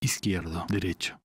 izquierdo, derecho.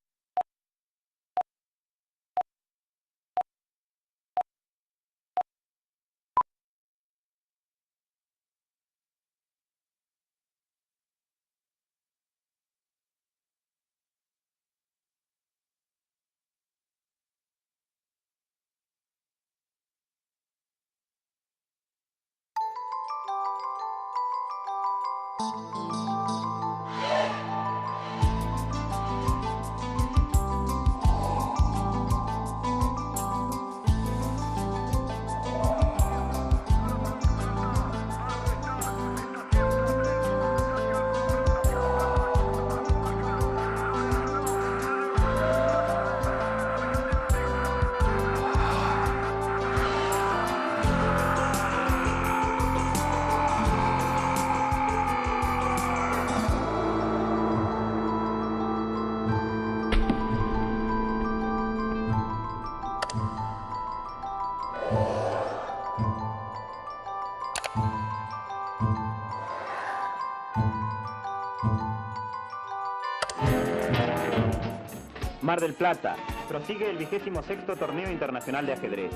Mar del Plata. Prosigue el 26º Torneo Internacional de Ajedrez.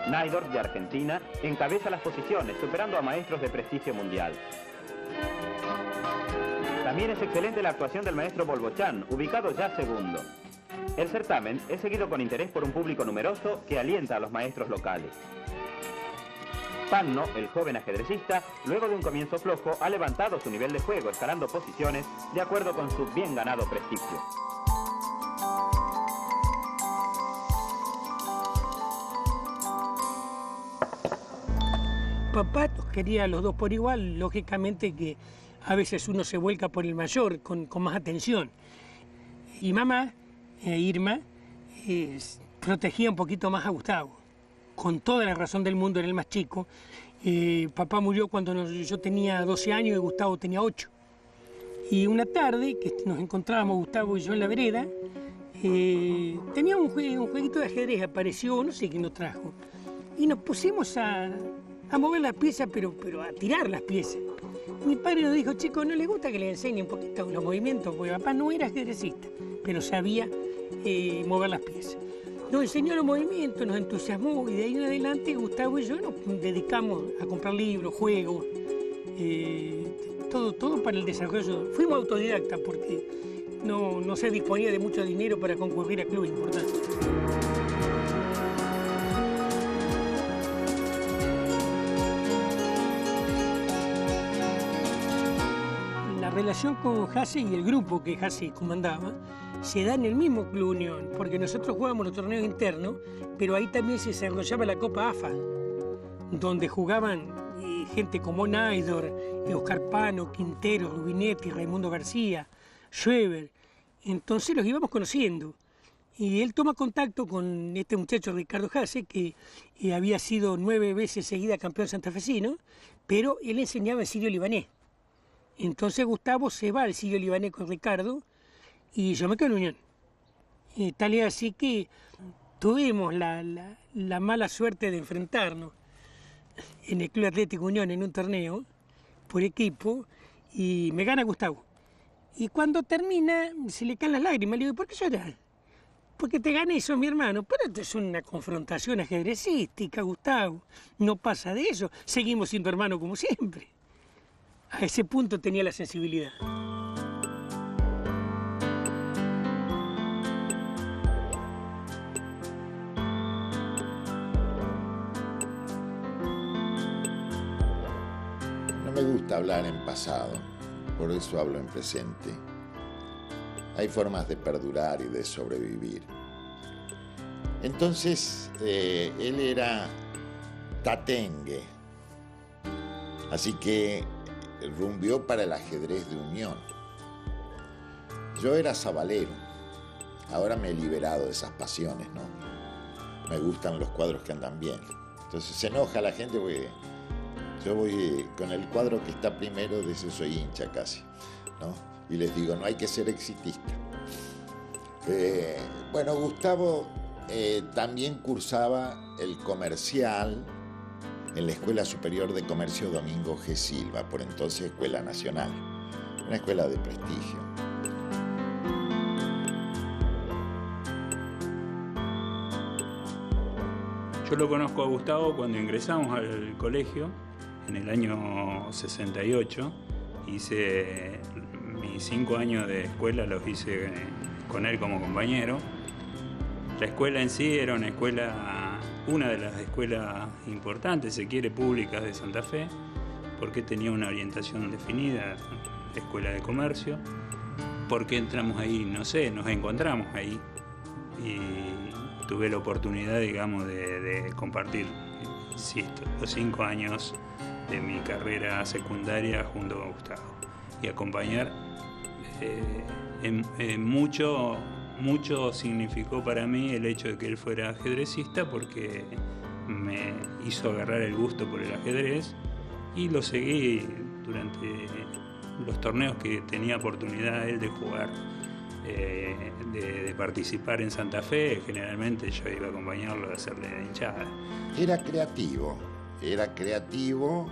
Naidorf, de Argentina, encabeza las posiciones, superando a maestros de prestigio mundial. También es excelente la actuación del maestro Bolbochán, ubicado ya segundo. El certamen es seguido con interés por un público numeroso que alienta a los maestros locales. Panno, el joven ajedrecista, luego de un comienzo flojo, ha levantado su nivel de juego, escalando posiciones de acuerdo con su bien ganado prestigio. Papá los quería a los dos por igual, lógicamente que a veces uno se vuelca por el mayor con más atención. Y mamá, Irma, protegía un poquito más a Gustavo. Con toda la razón del mundo, era el más chico. Papá murió cuando yo tenía 12 años y Gustavo tenía 8. Y una tarde que nos encontrábamos Gustavo y yo en la vereda, tenía un jueguito de ajedrez, apareció, no sé quién lo trajo. Y nos pusimos a mover las piezas, pero a tirar las piezas. Mi padre nos dijo, chicos, ¿no les gusta que les enseñe un poquito los movimientos? Porque papá no era ajedrecista, pero sabía mover las piezas. Nos enseñó los movimientos, nos entusiasmó y de ahí en adelante Gustavo y yo nos dedicamos a comprar libros, juegos, todo para el desarrollo. Fuimos autodidactas porque no se disponía de mucho dinero para concurrir a clubes importantes. La relación con Hasse y el grupo que Hasse comandaba se da en el mismo Club Unión, porque nosotros jugábamos los torneos internos, pero ahí también se desarrollaba la Copa AFA, donde jugaban gente como Naidorf, Oscar Pano, Quintero, Rubinetti, Raimundo García, Schweber. Entonces los íbamos conociendo. Y él toma contacto con este muchacho Ricardo Hasse, que había sido 9 veces seguida campeón santafesino, pero él enseñaba en sirio libanés. Entonces Gustavo se va al sirio libanés con Ricardo y yo me quedo en Unión. Tal es así que tuvimos la mala suerte de enfrentarnos en el Club Atlético Unión en un torneo por equipo y me gana Gustavo. Y cuando termina se le caen las lágrimas. Le digo, ¿por qué lloras? Porque te gané y sos mi hermano. Pero esto es una confrontación ajedrecística, Gustavo. No pasa de eso. Seguimos siendo hermanos como siempre. A ese punto tenía la sensibilidad. No me gusta hablar en pasado, por eso hablo en presente. Hay formas de perdurar y de sobrevivir. Entonces, él era tatengue, así que rumbió para el ajedrez de Unión. Yo era sabalero. Ahora me he liberado de esas pasiones, ¿no? Me gustan los cuadros que andan bien. Entonces se enoja la gente porque yo voy con el cuadro que está primero, de ese soy hincha casi, ¿no? Y les digo, no hay que ser exitista. Bueno, Gustavo también cursaba el comercial en la Escuela Superior de Comercio Domingo G. Silva, por entonces Escuela Nacional, una escuela de prestigio. Yo lo conozco a Gustavo cuando ingresamos al colegio en el año 68. Hice mis 5 años de escuela, los hice con él como compañero. La escuela en sí era una de las escuelas importantes, se quiere, públicas de Santa Fe, porque tenía una orientación definida, escuela de comercio. Porque entramos ahí, no sé, nos encontramos ahí y tuve la oportunidad, digamos, de compartir, insisto, los 5 años de mi carrera secundaria junto a Gustavo y acompañar. Mucho significó para mí el hecho de que él fuera ajedrecista, porque me hizo agarrar el gusto por el ajedrez y lo seguí durante los torneos que tenía oportunidad él de jugar, de participar en Santa Fe. Generalmente yo iba a acompañarlo, a hacerle de hinchada. Era creativo,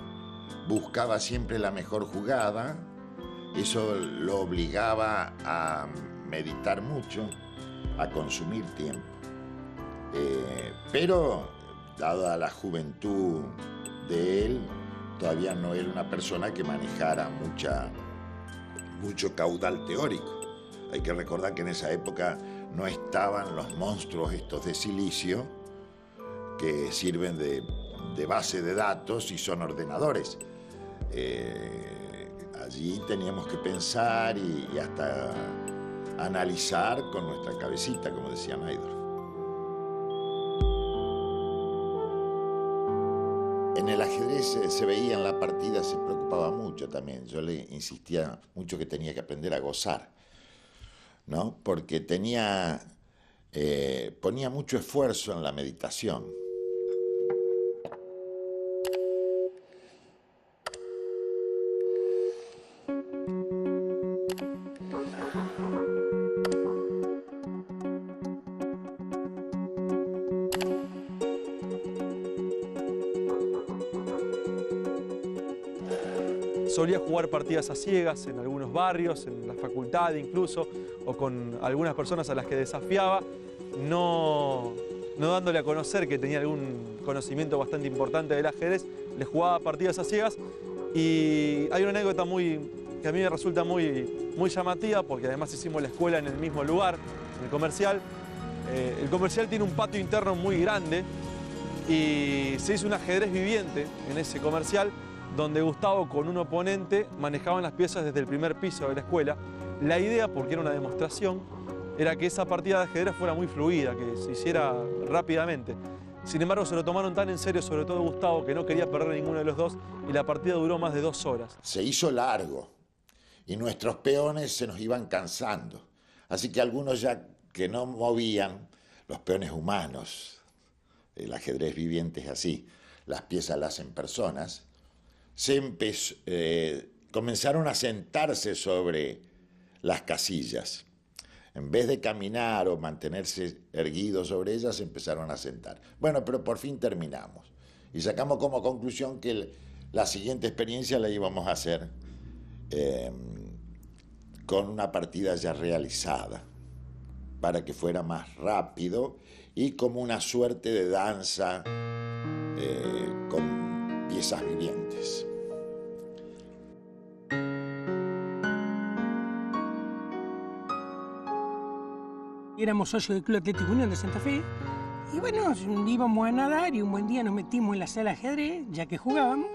buscaba siempre la mejor jugada, eso lo obligaba a meditar mucho, a consumir tiempo. Pero, dada la juventud de él, todavía no era una persona que manejara mucho caudal teórico. Hay que recordar que en esa época no estaban los monstruos estos de silicio que sirven de base de datos y son ordenadores. Allí teníamos que pensar y hasta analizar con nuestra cabecita, como decía Naidorf. En el ajedrez se veía en la partida, se preocupaba mucho también. Yo le insistía mucho que tenía que aprender a gozar, ¿no? Porque ponía mucho esfuerzo en la meditación. Solía jugar partidas a ciegas en algunos barrios, en la facultad incluso, o con algunas personas a las que desafiaba, no dándole a conocer que tenía algún conocimiento bastante importante del ajedrez. Le jugaba partidas a ciegas y hay una anécdota que a mí me resulta muy llamativa, porque además hicimos la escuela en el mismo lugar, en el comercial. El comercial tiene un patio interno muy grande y se hizo un ajedrez viviente en ese comercial, donde Gustavo con un oponente manejaban las piezas desde el primer piso de la escuela. La idea, porque era una demostración, era que esa partida de ajedrez fuera muy fluida, que se hiciera rápidamente. Sin embargo, se lo tomaron tan en serio, sobre todo Gustavo, que no quería perder ninguno de los dos, y la partida duró más de 2 horas. Se hizo largo y nuestros peones se nos iban cansando. Así que algunos ya que no movían, los peones humanos, el ajedrez viviente es así, las piezas las hacen personas, comenzaron a sentarse sobre las casillas. En vez de caminar o mantenerse erguidos sobre ellas, se empezaron a sentar. Bueno, pero por fin terminamos. Y sacamos como conclusión que la siguiente experiencia la íbamos a hacer con una partida ya realizada, para que fuera más rápido y como una suerte de danza con piezas vivientes. Éramos socios del Club Atlético Unión de Santa Fe y bueno, íbamos a nadar y un buen día nos metimos en la sala de ajedrez, ya que jugábamos,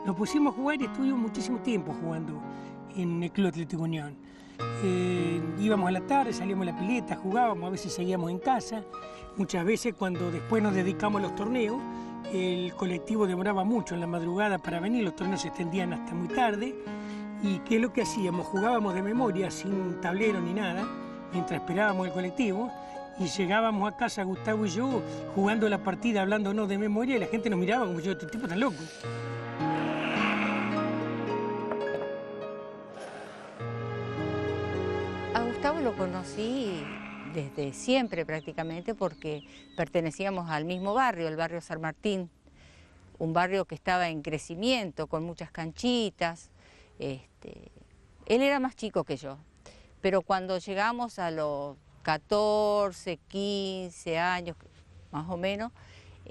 nos pusimos a jugar y estuvimos muchísimo tiempo jugando en el Club Atlético Unión. Íbamos a la tarde, salíamos a la pileta, jugábamos, a veces seguíamos en casa. Muchas veces cuando después nos dedicamos a los torneos, el colectivo demoraba mucho en la madrugada para venir, los torneos se extendían hasta muy tarde. ¿Y qué es lo que hacíamos? Jugábamos de memoria, sin tablero ni nada, mientras esperábamos el colectivo, y llegábamos a casa, Gustavo y yo, jugando la partida, hablándonos de memoria, y la gente nos miraba como yo, este tipo tan loco. A Gustavo lo conocí desde siempre prácticamente, porque pertenecíamos al mismo barrio, el barrio San Martín, un barrio que estaba en crecimiento, con muchas canchitas. Él era más chico que yo, pero cuando llegamos a los 14, 15 años, más o menos,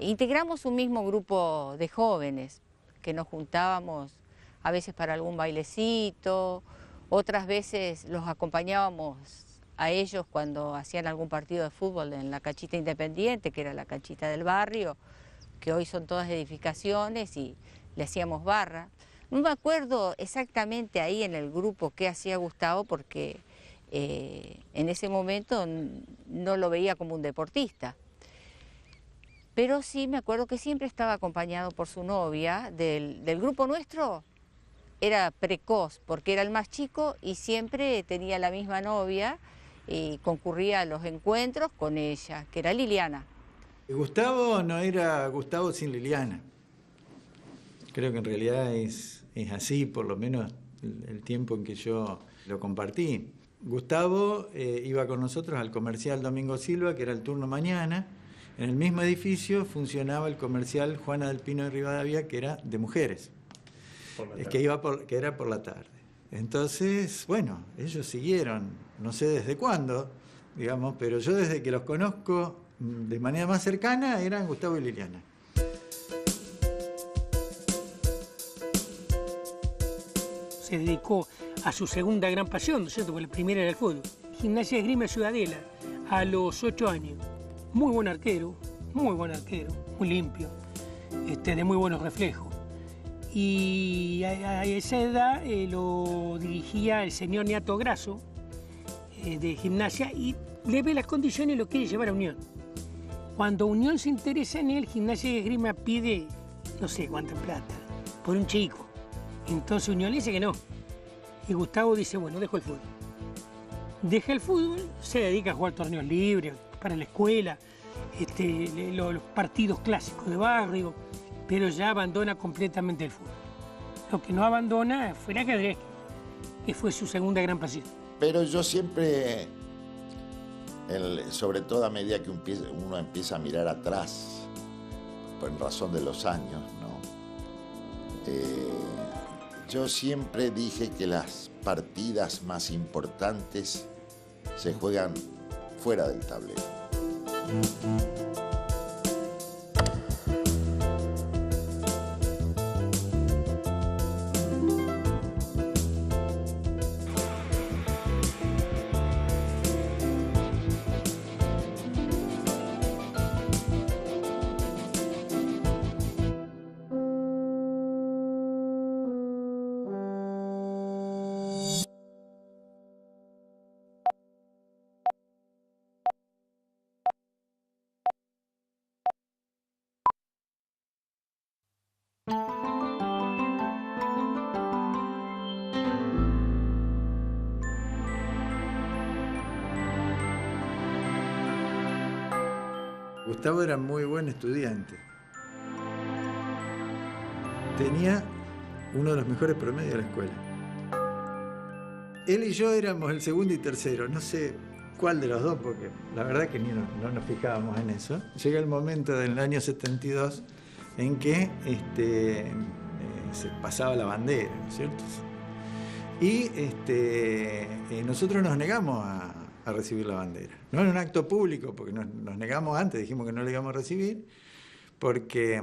Integramos un mismo grupo de jóvenes que nos juntábamos a veces para algún bailecito, otras veces los acompañábamos a ellos cuando hacían algún partido de fútbol en la canchita Independiente, que era la canchita del barrio, que hoy son todas edificaciones, y le hacíamos barra. No me acuerdo exactamente ahí en el grupo qué hacía Gustavo, porque en ese momento no lo veía como un deportista. Pero sí me acuerdo que siempre estaba acompañado por su novia. Del grupo nuestro era precoz, porque era el más chico y siempre tenía la misma novia y concurría a los encuentros con ella, que era Liliana. Gustavo no era Gustavo sin Liliana. Creo que en realidad es así, por lo menos el tiempo en que yo lo compartí. Gustavo iba con nosotros al comercial Domingo Silva, que era el turno mañana. En el mismo edificio funcionaba el comercial Juana del Pino de Rivadavia, que era de mujeres, que era por la tarde. Entonces, bueno, ellos siguieron, no sé desde cuándo, digamos, pero yo desde que los conozco de manera más cercana eran Gustavo y Liliana. Se dedicó a su segunda gran pasión, ¿no es cierto? Porque la primera era el fútbol. Gimnasia de Esgrima Ciudadela, a los 8 años. Muy buen arquero, muy limpio, de muy buenos reflejos. Y a esa edad lo dirigía el señor Niato Grasso, de Gimnasia, y le ve las condiciones y lo quiere llevar a Unión. Cuando Unión se interesa en él, Gimnasia de Esgrima pide no sé cuánta plata por un chico. Entonces Unión le dice que no. Y Gustavo dice, bueno, dejo el fútbol. Deja el fútbol, se dedica a jugar torneos libres para la escuela, los partidos clásicos de barrio, pero ya abandona completamente el fútbol. Lo que no abandona fue el ajedrez, que fue su segunda gran pasión. Pero yo siempre, sobre todo a medida que uno empieza a mirar atrás, por razón de los años, ¿no? Yo siempre dije que las partidas más importantes se juegan fuera del tablero. Gustavo era muy buen estudiante. Tenía uno de los mejores promedios de la escuela. Él y yo éramos el segundo y tercero, no sé cuál de los dos, porque la verdad que no nos fijábamos en eso. Llega el momento del año 72 en que se pasaba la bandera, ¿no es cierto? Y nosotros nos negamos a recibir la bandera. No en un acto público, porque nos negamos antes, dijimos que no la íbamos a recibir, porque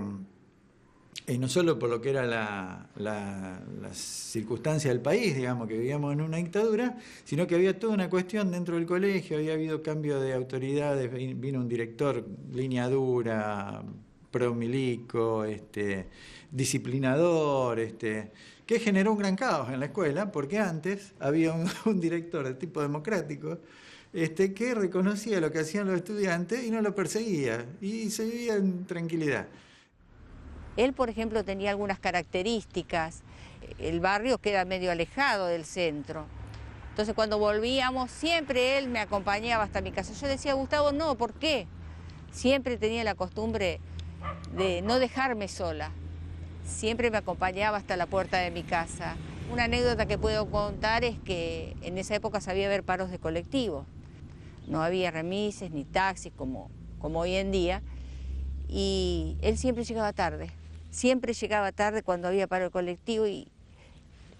no solo por lo que era la circunstancia del país, digamos, que vivíamos en una dictadura, sino que había toda una cuestión dentro del colegio, había habido cambio de autoridades, vino un director línea dura, pro-milico, disciplinador, que generó un gran caos en la escuela, porque antes había un director de tipo democrático que reconocía lo que hacían los estudiantes y no lo perseguía, y se vivía en tranquilidad. Él, por ejemplo, tenía algunas características. El barrio queda medio alejado del centro. Entonces, cuando volvíamos, siempre él me acompañaba hasta mi casa. Yo decía, Gustavo, no, ¿por qué? Siempre tenía la costumbre de no dejarme sola. Siempre me acompañaba hasta la puerta de mi casa. Una anécdota que puedo contar es que en esa época sabía haber paros de colectivos. No había remises ni taxis como hoy en día. Y él siempre llegaba tarde. Siempre llegaba tarde cuando había paro de colectivo, y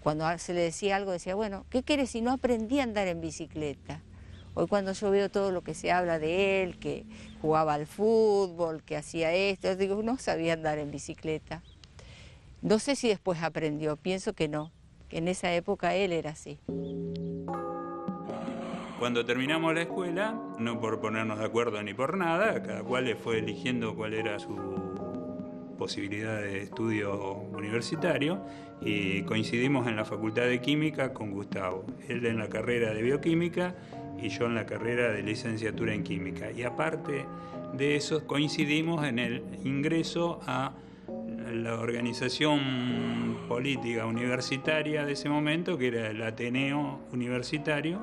cuando se le decía algo decía, bueno, ¿qué querés si no aprendí a andar en bicicleta? Hoy cuando yo veo todo lo que se habla de él, que jugaba al fútbol, que hacía esto, digo, no sabía andar en bicicleta. No sé si después aprendió, pienso que no, que en esa época él era así. Cuando terminamos la escuela, no por ponernos de acuerdo ni por nada, cada cual fue eligiendo cuál era su posibilidad de estudio universitario y coincidimos en la Facultad de Química con Gustavo. Él en la carrera de Bioquímica y yo en la carrera de Licenciatura en Química. Y aparte de eso, coincidimos en el ingreso a la organización política universitaria de ese momento, que era el Ateneo Universitario,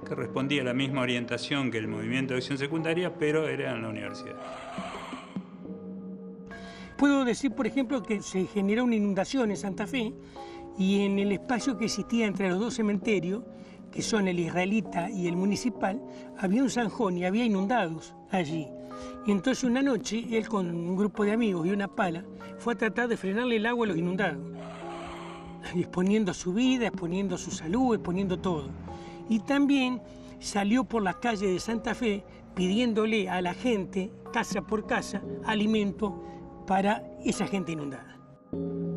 que respondía a la misma orientación que el Movimiento de Acción Secundaria, pero era en la universidad. Puedo decir, por ejemplo, que se generó una inundación en Santa Fe y en el espacio que existía entre los dos cementerios, que son el israelita y el municipal, había un zanjón y había inundados allí. Y entonces una noche, él con un grupo de amigos y una pala, fue a tratar de frenarle el agua a los inundados, exponiendo su vida, exponiendo su salud, exponiendo todo. Y también salió por las calles de Santa Fe pidiéndole a la gente, casa por casa, alimento para esa gente inundada.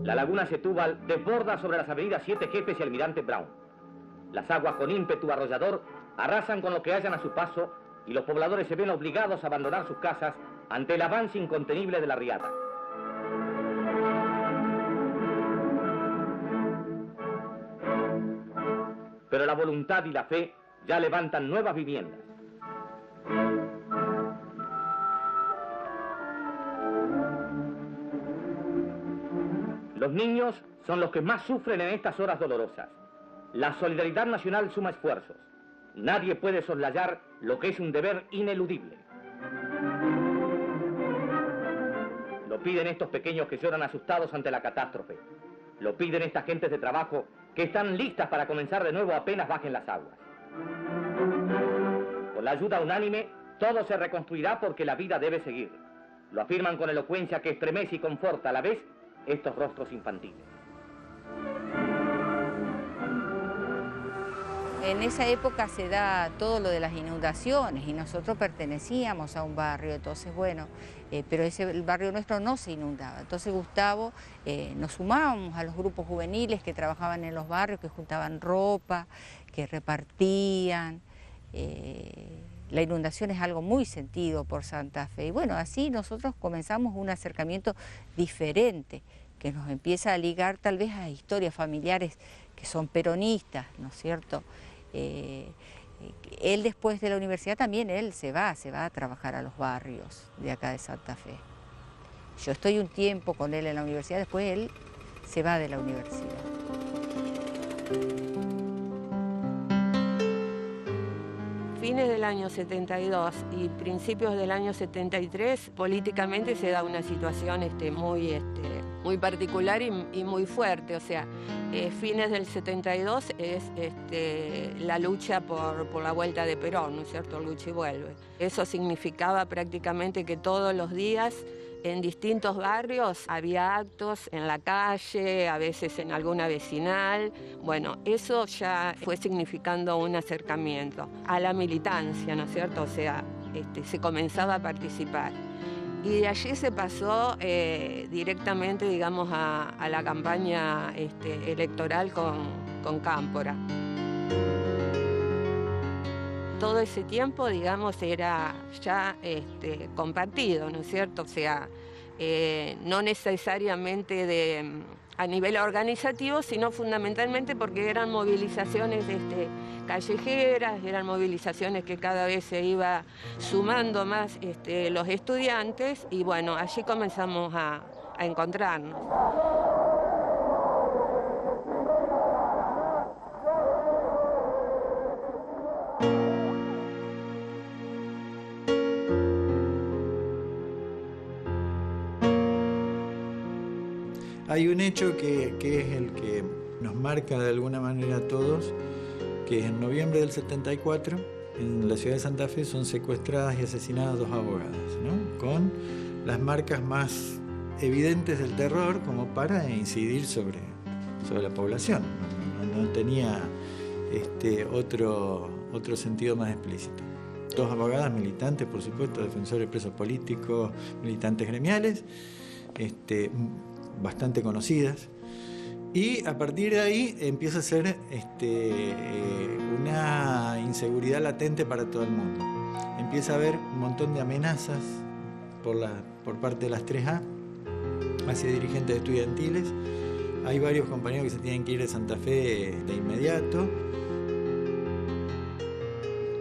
La laguna Setúbal desborda sobre las avenidas Siete Jefes y Almirante Brown. Las aguas con ímpetu arrollador arrasan con lo que hallan a su paso y los pobladores se ven obligados a abandonar sus casas ante el avance incontenible de la riada. Pero la voluntad y la fe ya levantan nuevas viviendas. Los niños son los que más sufren en estas horas dolorosas. La solidaridad nacional suma esfuerzos. Nadie puede soslayar lo que es un deber ineludible. Lo piden estos pequeños que lloran asustados ante la catástrofe. Lo piden estas gentes de trabajo que están listas para comenzar de nuevo apenas bajen las aguas. Con la ayuda unánime, todo se reconstruirá porque la vida debe seguir. Lo afirman con elocuencia que estremece y conforta a la vez estos rostros infantiles. En esa época se da todo lo de las inundaciones y nosotros pertenecíamos a un barrio, entonces bueno, pero el barrio nuestro no se inundaba. Entonces Gustavo, nos sumábamos a los grupos juveniles que trabajaban en los barrios, que juntaban ropa, que repartían. La inundación es algo muy sentido por Santa Fe y bueno, así nosotros comenzamos un acercamiento diferente que nos empieza a ligar tal vez a historias familiares que son peronistas, ¿no es cierto? Él después de la universidad también él se va a trabajar a los barrios de acá de Santa Fe. Yo estoy un tiempo con él en la universidad, después él se va de la universidad. Fines del año 72 y principios del año 73, políticamente se da una situación muy particular y muy fuerte. O sea, fines del 72 es la lucha por la vuelta de Perón, ¿no es cierto? Lucha y vuelve. Eso significaba prácticamente que todos los días en distintos barrios había actos en la calle, a veces en alguna vecinal. Bueno, eso ya fue significando un acercamiento a la militancia, ¿no es cierto? O sea, se comenzaba a participar. Y de allí se pasó directamente, digamos, a la campaña electoral con Cámpora. Todo ese tiempo, digamos, era ya compartido, ¿no es cierto? O sea, no necesariamente a nivel organizativo, sino fundamentalmente porque eran movilizaciones callejeras, eran movilizaciones que cada vez se iba sumando más los estudiantes y bueno, allí comenzamos a encontrarnos. Hay un hecho que es el que nos marca de alguna manera a todos, que en noviembre del 74, en la ciudad de Santa Fe, son secuestradas y asesinadas 2 abogadas, ¿no? Con las marcas más evidentes del terror como para incidir sobre la población. No tenía otro sentido más explícito. dos abogadas militantes, por supuesto, defensores de presos políticos, militantes gremiales, bastante conocidas. Y a partir de ahí empieza a ser una inseguridad latente para todo el mundo. Empieza a haber un montón de amenazas por parte de las 3A hacia dirigentes estudiantiles. Hay varios compañeros que se tienen que ir de Santa Fe de inmediato.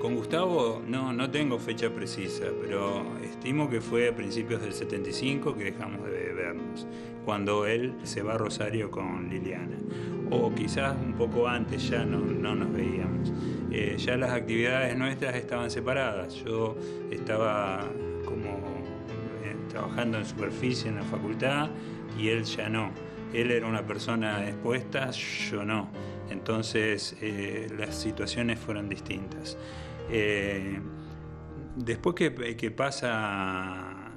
Con Gustavo no tengo fecha precisa, pero estimo que fue a principios del 75 que dejamos de vernos, cuando él se va a Rosario con Liliana. O quizás un poco antes ya no nos veíamos. Ya las actividades nuestras estaban separadas. Yo estaba como trabajando en superficie en la facultad y él ya no. Él era una persona expuesta, yo no. Entonces las situaciones fueron distintas. Después que pasa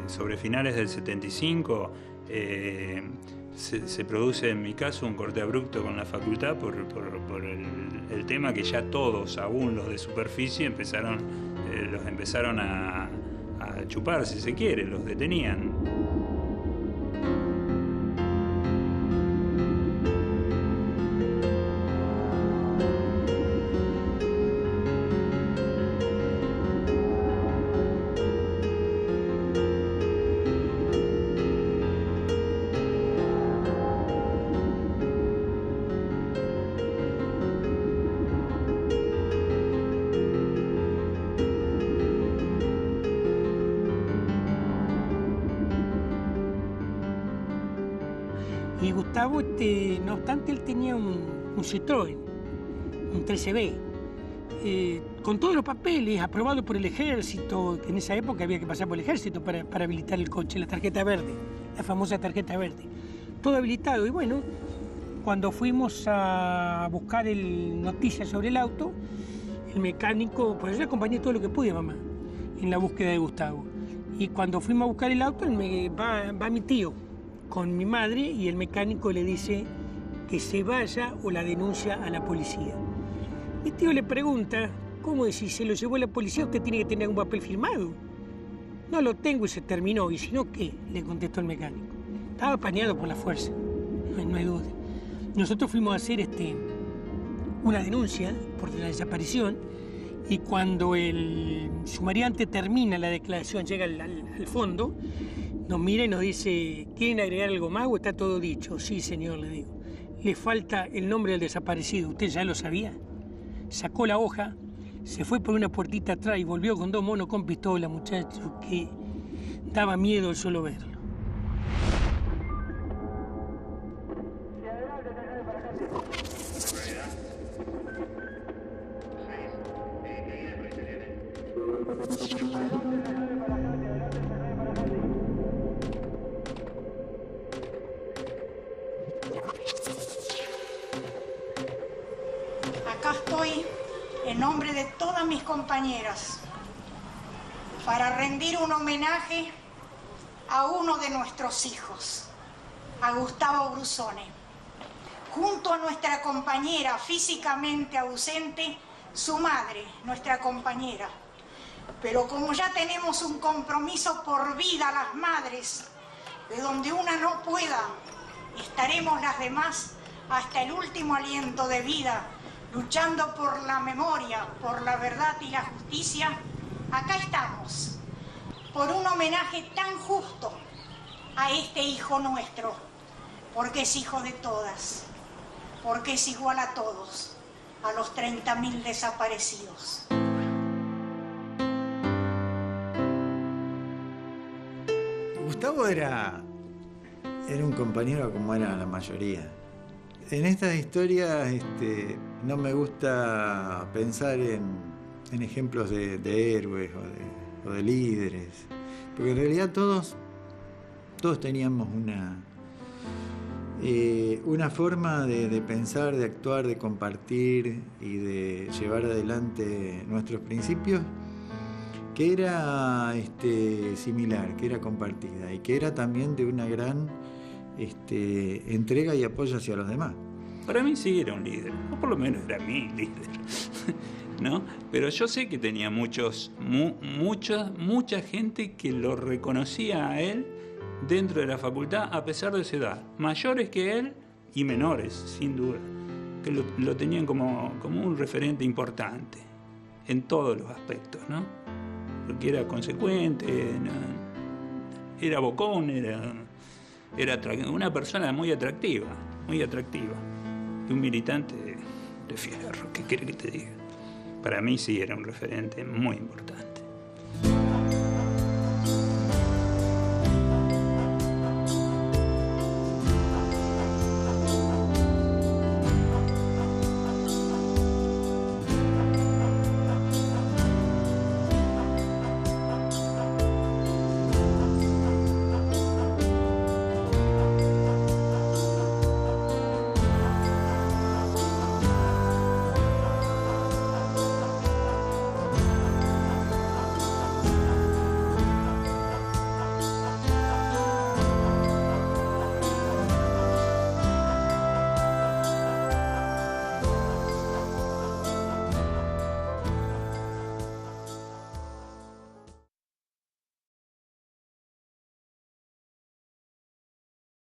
sobre finales del 75, se produce en mi caso un corte abrupto con la facultad por el tema que ya todos, aún los de superficie, los empezaron a chupar, si se quiere, los detenían. Y Gustavo, no obstante, él tenía un Citroën, un 13B, con todos los papeles, aprobado por el ejército, que en esa época había que pasar por el ejército para habilitar el coche, la tarjeta verde, la famosa tarjeta verde. Todo habilitado. Y bueno, cuando fuimos a buscar noticias sobre el auto, el mecánico, pues yo acompañé todo lo que pude, mamá, en la búsqueda de Gustavo. Y cuando fuimos a buscar el auto, va mi tío con mi madre y el mecánico le dice que se vaya o la denuncia a la policía. Mi tío le pregunta, ¿cómo es? Si se lo llevó la policía, usted tiene que tener un papel firmado. No lo tengo y se terminó. ¿Y si no, qué? Le contestó el mecánico. Estaba apañado por la fuerza, no hay duda. Nosotros fuimos a hacer una denuncia por la desaparición y cuando el sumariante termina la declaración, llega al fondo, nos mira y nos dice, ¿quieren agregar algo más o está todo dicho? Sí, señor, le digo. Le falta el nombre del desaparecido. ¿Usted ya lo sabía? Sacó la hoja, se fue por una puertita atrás y volvió con 2 monos con pistola, muchachos, que daba miedo el solo verlo. Acá estoy en nombre de todas mis compañeras para rendir un homenaje a uno de nuestros hijos, a Gustavo Brusone, junto a nuestra compañera físicamente ausente, su madre, nuestra compañera. Pero como ya tenemos un compromiso por vida las madres, de donde una no pueda, estaremos las demás hasta el último aliento de vida, luchando por la memoria, por la verdad y la justicia. Acá estamos, por un homenaje tan justo a este hijo nuestro, porque es hijo de todas, porque es igual a todos, a los 30.000 desaparecidos. Gustavo era un compañero como era la mayoría. En estas historias no me gusta pensar en ejemplos de héroes o de líderes, porque en realidad todos teníamos una forma de pensar, de actuar, de compartir y de llevar adelante nuestros principios que era similar, que era compartida y que era también de una gran entrega y apoyo hacia los demás. Para mí sí era un líder, o por lo menos era mi líder. ¿no? Pero yo sé que tenía mucha gente que lo reconocía a él dentro de la facultad a pesar de su edad, mayores que él y menores, sin duda, que lo tenían como un referente importante en todos los aspectos, ¿no? Porque era consecuente, era bocón, era una persona muy atractiva, y un militante de fierro, ¿qué quiere que te diga? Para mí sí era un referente muy importante.